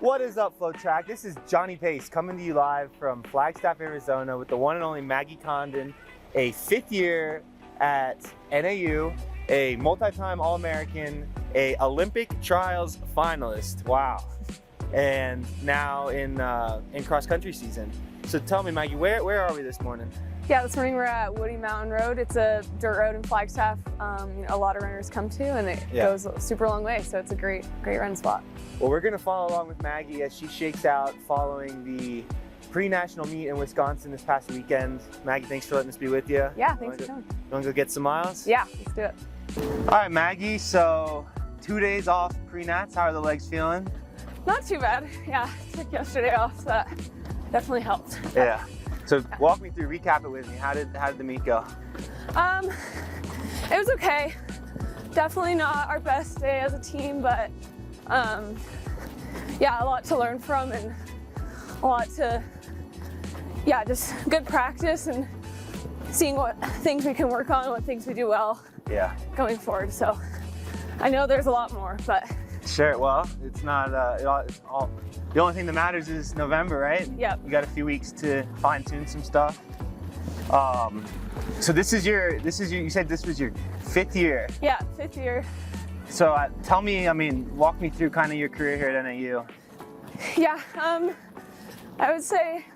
What is up, FloTrack? This is Johnny Pace coming to you live from Flagstaff, Arizona with the one and only Maggi Congdon, a 5th year at NAU, a multi-time All-American, a Olympic trials finalist. Wow. And now in cross country season. So tell me, Maggie, where are we this morning? Yeah, this morning we're at Woody Mountain Road. It's a dirt road in Flagstaff. A lot of runners come to, and it goes a super long way, so it's a great run spot. Well, we're going to follow along with Maggie as she shakes out following the pre-national meet in Wisconsin this past weekend. Maggie, thanks for letting us be with you. Yeah, thanks for coming. You want to go get some miles? Yeah, let's do it. All right, Maggie, so 2 days off pre-nats. How are the legs feeling? Not too bad. Yeah, took yesterday off, so that definitely helped. Yeah. So walk me through, recap it with me. How did the meet go? It was okay. Definitely not our best day as a team, but yeah, a lot to learn from and a lot to, just good practice and seeing what things we can work on, what things we do well going forward. So I know there's a lot more, but. Sure, well, it's not, the only thing that matters is November, right? Yep. You got a few weeks to fine tune some stuff. So you said this was your 5th year. Yeah, 5th year. So tell me, walk me through kind of your career here at NAU. Yeah, I would say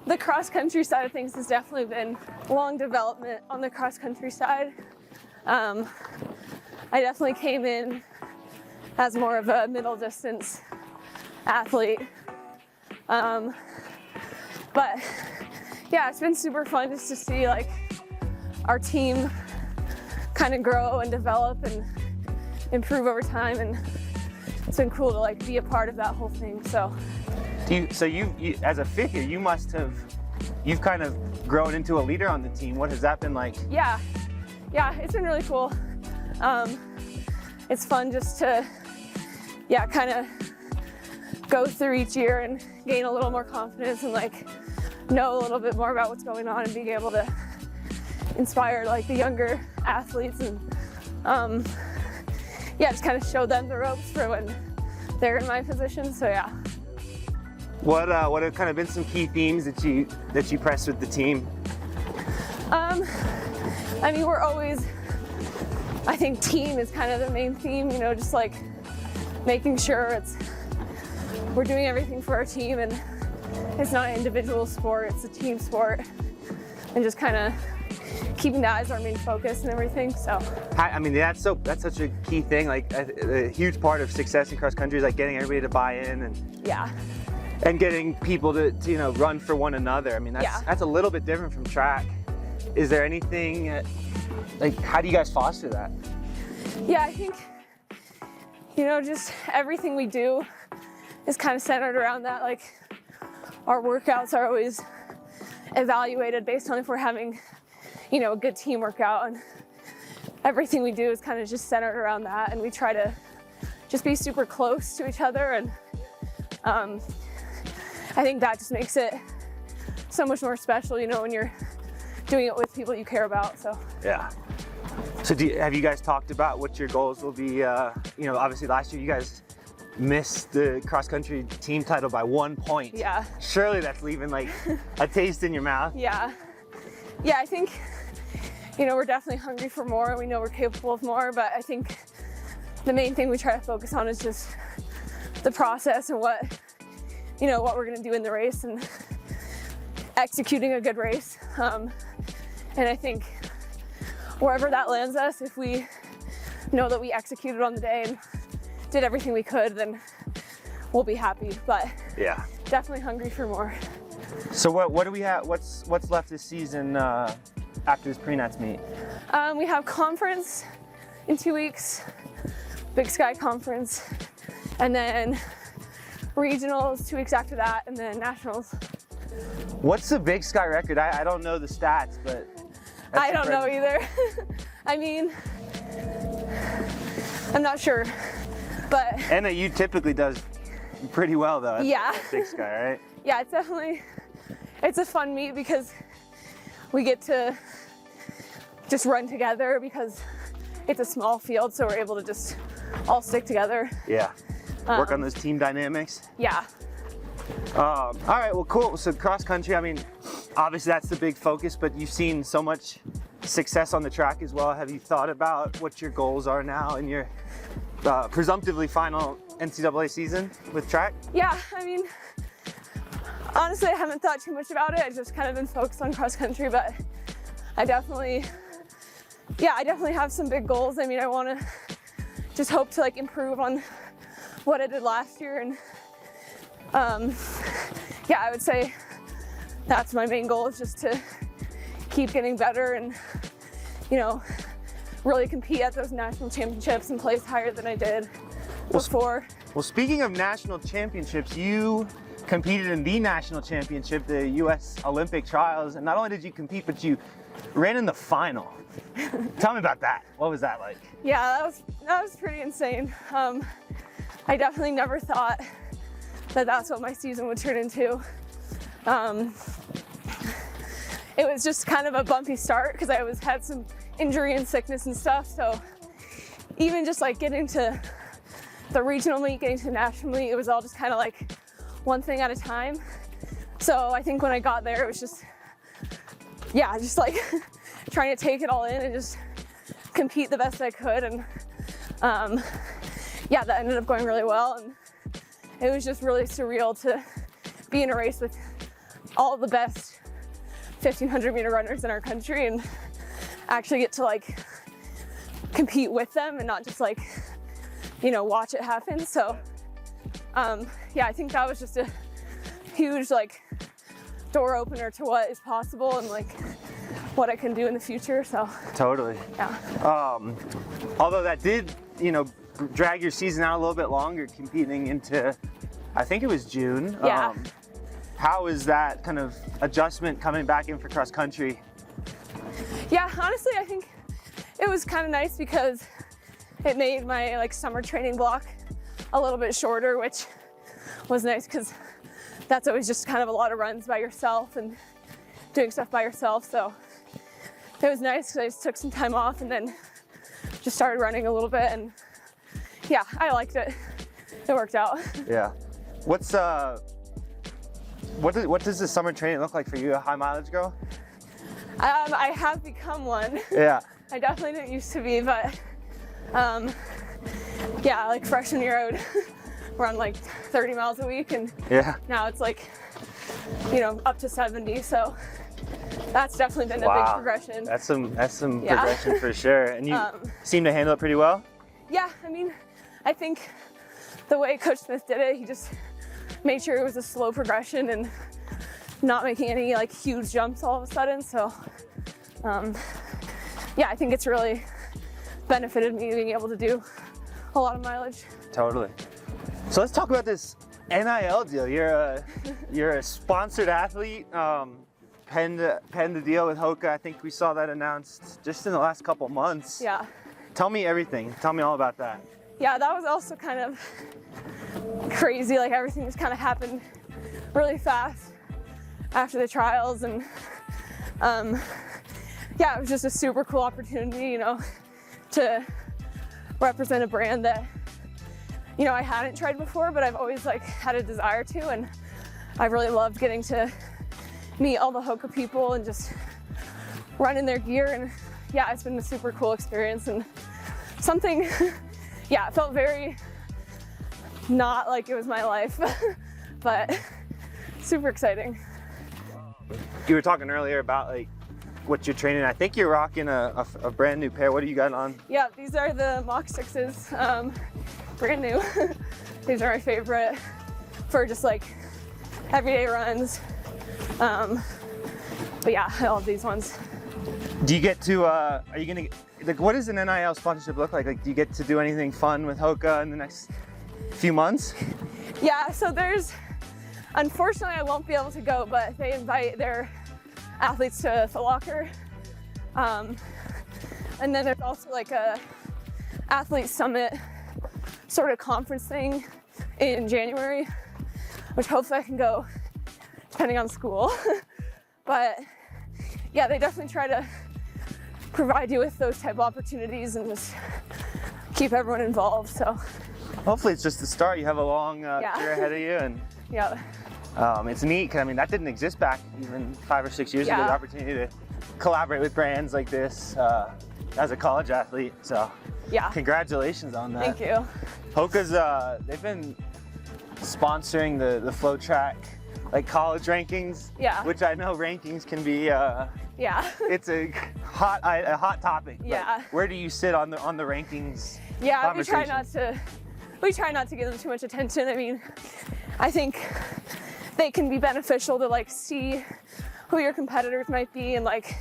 the cross country side of things has definitely been long development on the cross country side. I definitely came in as more of a middle distance athlete. But yeah, it's been super fun just to see like our team kind of grow and develop and improve over time, and it's been cool to like be a part of that whole thing. So you as a 5th year, you've kind of grown into a leader on the team. What has that been like? Yeah, it's been really cool. It's fun just to kind of go through each year and gain a little more confidence and like know a little bit more about what's going on and being able to inspire like the younger athletes and just kind of show them the ropes for when they're in my position. So yeah. What have kind of been some key themes that you pressed with the team? We're always, I think team is kind of the main theme, just like making sure we're doing everything for our team and it's not an individual sport, it's a team sport, and just kind of keeping that as our main focus and everything. So that's such a key thing. Like a huge part of success in cross country is like getting everybody to buy in and getting people to run for one another. That's a little bit different from track. Is there anything how do you guys foster that? Yeah, I think just everything we do is kind of centered around that. Like our workouts are always evaluated based on if we're having a good team workout, and everything we do is kind of just centered around that, and we try to just be super close to each other, and I think that just makes it so much more special when you're doing it with people you care about. So yeah. So have you guys talked about what your goals will be? Obviously last year you guys missed the cross country team title by 1 point. Yeah. Surely that's leaving like a taste in your mouth. Yeah. Yeah, I think, we're definitely hungry for more, and we know we're capable of more, but I think the main thing we try to focus on is just the process and what we're gonna do in the race and executing a good race. And I think wherever that lands us, if we know that we executed on the day and did everything we could, then we'll be happy. But yeah, definitely hungry for more. So what do we have? What's left this season after this pre-nats meet? We have conference in 2 weeks, Big Sky conference, and then regionals 2 weeks after that, and then nationals. What's the Big Sky record? I don't know the stats, but I don't know either. I'm not sure, but NAU typically does pretty well though. At Big Sky, right? Yeah, it's a fun meet because we get to just run together because it's a small field, so we're able to just all stick together. Yeah. work on those team dynamics. Yeah. All right, well, cool. So cross country, I mean, obviously that's the big focus, but you've seen so much success on the track as well. Have you thought about what your goals are now in your presumptively final NCAA season with track? Yeah, I mean, honestly, I haven't thought too much about it. I've just kind of been focused on cross country, but I definitely have some big goals. I mean, I want to just hope to like improve on what I did last year, and yeah, I would say that's my main goal, is just to keep getting better and, you know, really compete at those national championships and place higher than I did before. Well, speaking of national championships, you competed in the national championship, the U.S. Olympic trials, and not only did you compete, but you ran in the final. Tell me about that. What was that like? Yeah, that was pretty insane. I definitely never thought that that's what my season would turn into. It was just kind of a bumpy start because I had some injury and sickness and stuff. So even just like getting to the regional meet, getting to the national meet, it was all just kind of like one thing at a time. So I think when I got there, it was just, yeah, just like trying to take it all in and just compete the best I could. And yeah, that ended up going really well. And it was just really surreal to be in a race with all the best 1,500 meter runners in our country and actually get to like compete with them and not just like, you know, watch it happen. So yeah, I think that was just a huge like door opener to what is possible and like what I can do in the future. So totally. Yeah. Although that did, you know, drag your season out a little bit longer, competing into, I think it was June. Yeah. How is that kind of adjustment coming back in for cross country? Yeah, honestly, I think it was kind of nice because it made my like summer training block a little bit shorter, which was nice because that's always just kind of a lot of runs by yourself and doing stuff by yourself. So it was nice because I just took some time off and then just started running a little bit, and yeah, I liked it. It worked out. Yeah. What does the summer training look like for you, a high mileage girl? I have become one. Yeah. I definitely didn't used to be, but yeah, like freshman year I would run like 30 miles a week, and yeah, now it's like, you know, up to 70. So that's definitely been a big progression. That's some Yeah. progression for sure. And you seem to handle it pretty well? Yeah, I mean, I think the way Coach Smith did it, he just made sure it was a slow progression and not making any like huge jumps all of a sudden. So yeah, I think it's really benefited me being able to do a lot of mileage. Totally. So let's talk about this NIL deal. You're a sponsored athlete, penned the deal with HOKA. I think we saw that announced just in the last couple months. Yeah. Tell me everything. Tell me all about that. Yeah, that was also kind of crazy. Like everything just kind of happened really fast after the trials, and yeah, it was just a super cool opportunity, you know, to represent a brand that, you know, I hadn't tried before, but I've always like had a desire to, and I've really loved getting to meet all the HOKA people and just run in their gear. And yeah, it's been a super cool experience and something, yeah, it felt very not like it was my life, but super exciting. You were talking earlier about like what you're training. I think you're rocking a brand new pair. What do you got on? Yeah, these are the Mach 6s, brand new. These are my favorite for just like everyday runs. But yeah, I love these ones. Do you get to, are you gonna, like, what does an NIL sponsorship look like? Like, do you get to do anything fun with HOKA in the next few months? Yeah, so unfortunately I won't be able to go, but they invite their athletes to FloTrack. And then there's also like a athlete summit sort of conference thing in January, which hopefully I can go depending on school. But yeah, they definitely try to provide you with those type of opportunities and just keep everyone involved. So Hopefully it's just the start. You have a long career ahead of you, and Yeah. it's neat. 'Cause, I mean, that didn't exist back even 5 or 6 years ago. The opportunity to collaborate with brands like this as a college athlete. So Yeah. congratulations on that. Thank you. HOKA's they've been sponsoring the FloTrack like college rankings. Yeah. Which I know rankings can be Yeah. it's a hot topic. Yeah. But where do you sit on the rankings? Yeah, we try conversation? not to give them too much attention. I mean, I think they can be beneficial to like see who your competitors might be and like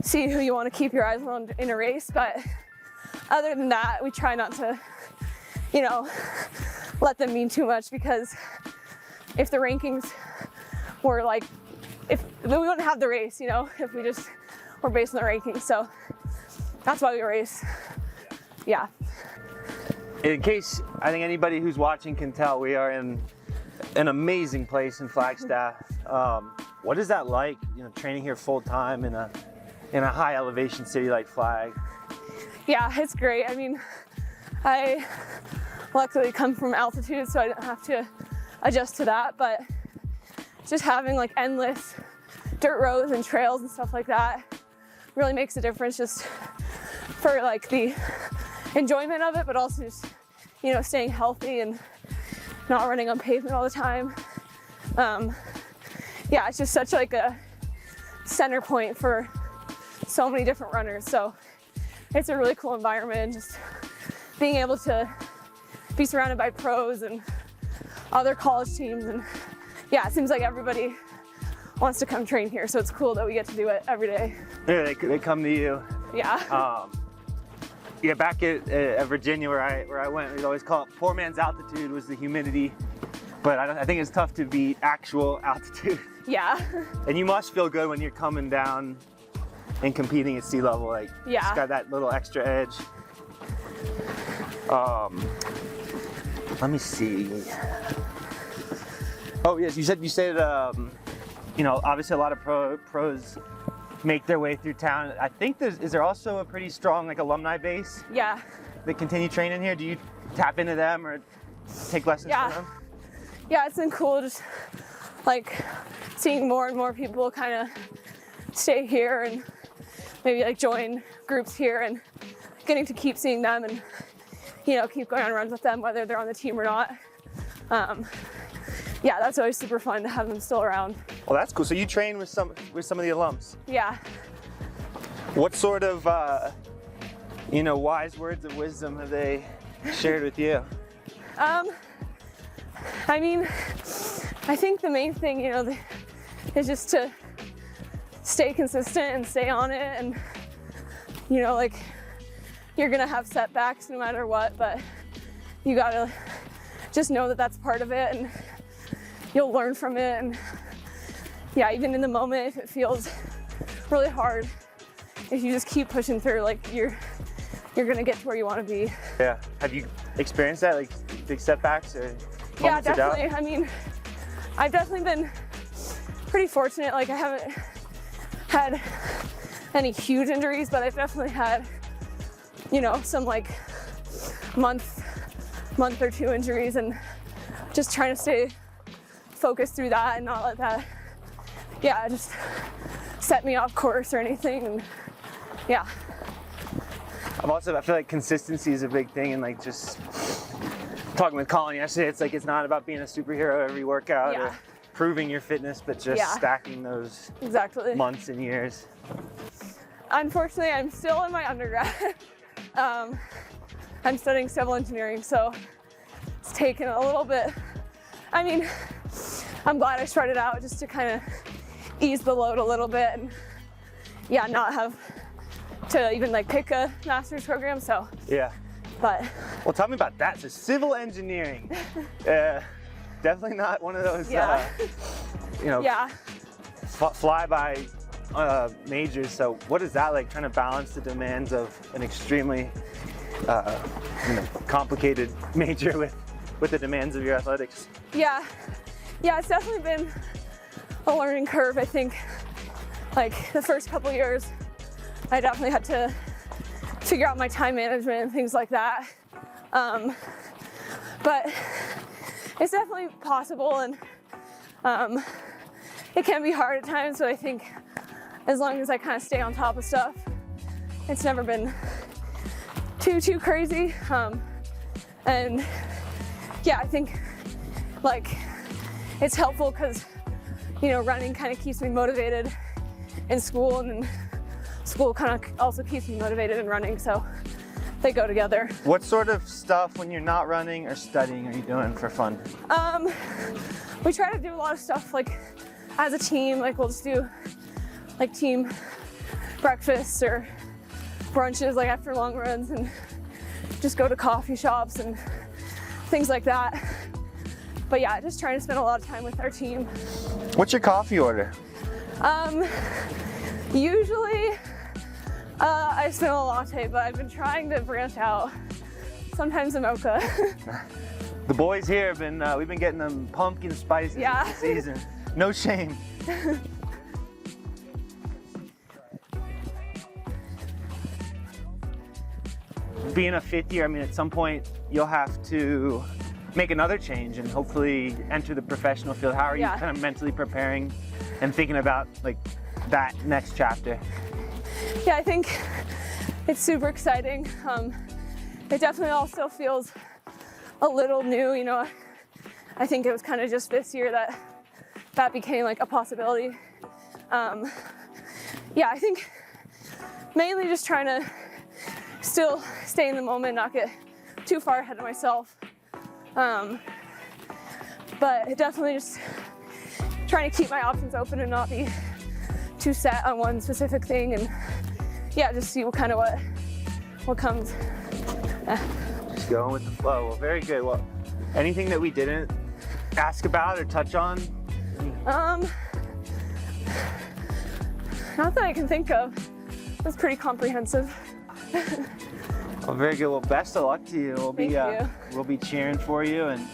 see who you want to keep your eyes on in a race. But other than that, we try not to, you know, let them mean too much, because if the rankings were like, if we wouldn't have the race, you know, if we just were based on the rankings. So that's why we race. Yeah. In case I think anybody who's watching can tell, we are in an amazing place in Flagstaff. What is that like, you know, training here full time in a high elevation city like Flag? Yeah, it's great. I mean, I luckily come from altitude, so I don't have to adjust to that, but just having like endless dirt roads and trails and stuff like that really makes a difference, just for like the enjoyment of it, but also just, you know, staying healthy and not running on pavement all the time. Yeah, it's just such like a center point for so many different runners. So it's a really cool environment, just being able to be surrounded by pros and other college teams. And yeah, it seems like everybody wants to come train here. So it's cool that we get to do it every day. Yeah, they come to you. Yeah. Yeah, back at Virginia where I went, we'd always call it poor man's altitude was the humidity. But I think it's tough to beat actual altitude. Yeah. And you must feel good when you're coming down and competing at sea level. Like, Yeah. It's got that little extra edge. Let me see. Oh yes, you said you know, obviously a lot of pros make their way through town. I think is there also a pretty strong like alumni base Yeah. that continue training here? Do you tap into them or take lessons Yeah. from them? Yeah, it's been cool just like seeing more and more people kind of stay here and maybe like join groups here, and getting to keep seeing them and, you know, keep going on runs with them whether they're on the team or not. Yeah, that's always super fun to have them still around. Well, that's cool. So you train with some of the alums. Yeah. What sort of you know, wise words of wisdom have they shared with you? I mean, I think the main thing, you know, is just to stay consistent and stay on it. And, you know, like, you're gonna have setbacks no matter what, but you gotta just know that that's part of it, and you'll learn from it. And yeah, even in the moment, if it feels really hard, if you just keep pushing through, like, you're gonna get to where you want to be. Yeah. Have you experienced that, like big setbacks or moments Yeah, of doubt? definitely. I mean, I've definitely been pretty fortunate. Like, I haven't had any huge injuries, but I've definitely had, you know, some like month or two injuries, and just trying to stay focused through that and not let that, yeah, just set me off course or anything. And yeah. I feel like consistency is a big thing, and like just talking with Colin yesterday, it's like it's not about being a superhero every workout Yeah. or proving your fitness, but just Yeah. stacking those Exactly. months and years. Unfortunately, I'm still in my undergrad. I'm studying civil engineering, so it's taken a little bit. I mean, I'm glad I started out just to kind of ease the load a little bit, and yeah, not have to even like pick a master's program. So, Yeah. but Well, tell me about that. So civil engineering, definitely not one of those, Yeah. you know, yeah, fly-by majors. So what is that like, trying to balance the demands of an extremely you know, complicated major with the demands of your athletics? yeah, it's definitely been a learning curve. I think like the first couple years, I definitely had to figure out my time management and things like that. but it's definitely possible, and it can be hard at times, but I think as long as I kind of stay on top of stuff, it's never been too crazy. And yeah, I think like it's helpful because, you know, running kind of keeps me motivated in school, and then school kind of also keeps me motivated in running, so they go together. What sort of stuff when you're not running or studying are you doing for fun? We try to do a lot of stuff like as a team, like we'll just do like team breakfasts or brunches like after long runs, and just go to coffee shops and things like that. But yeah, just trying to spend a lot of time with our team. What's your coffee order? Usually I spin a latte, but I've been trying to branch out. Sometimes a mocha. The boys here have been, we've been getting them pumpkin spices this season. No shame. Being a fifth year, I mean, at some point you'll have to make another change and hopefully enter the professional field. How are you kind of mentally preparing and thinking about like that next chapter? Yeah, I think it's super exciting. It definitely also feels a little new, you know. I think it was kind of just this year that became like a possibility. Yeah, I think mainly just trying to still stay in the moment, not get too far ahead of myself. But definitely just trying to keep my options open and not be too set on one specific thing, and yeah, just see what comes. Just going with the flow. Well, very good. Well, anything that we didn't ask about or touch on? Not that I can think of. It was pretty comprehensive. Well, very good. Well, best of luck to you. We'll be cheering for you and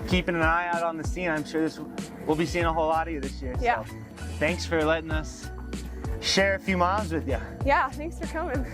keeping an eye out on the scene. I'm sure we'll be seeing a whole lot of you this year. Yeah. So thanks for letting us share a few miles with you. Yeah, thanks for coming.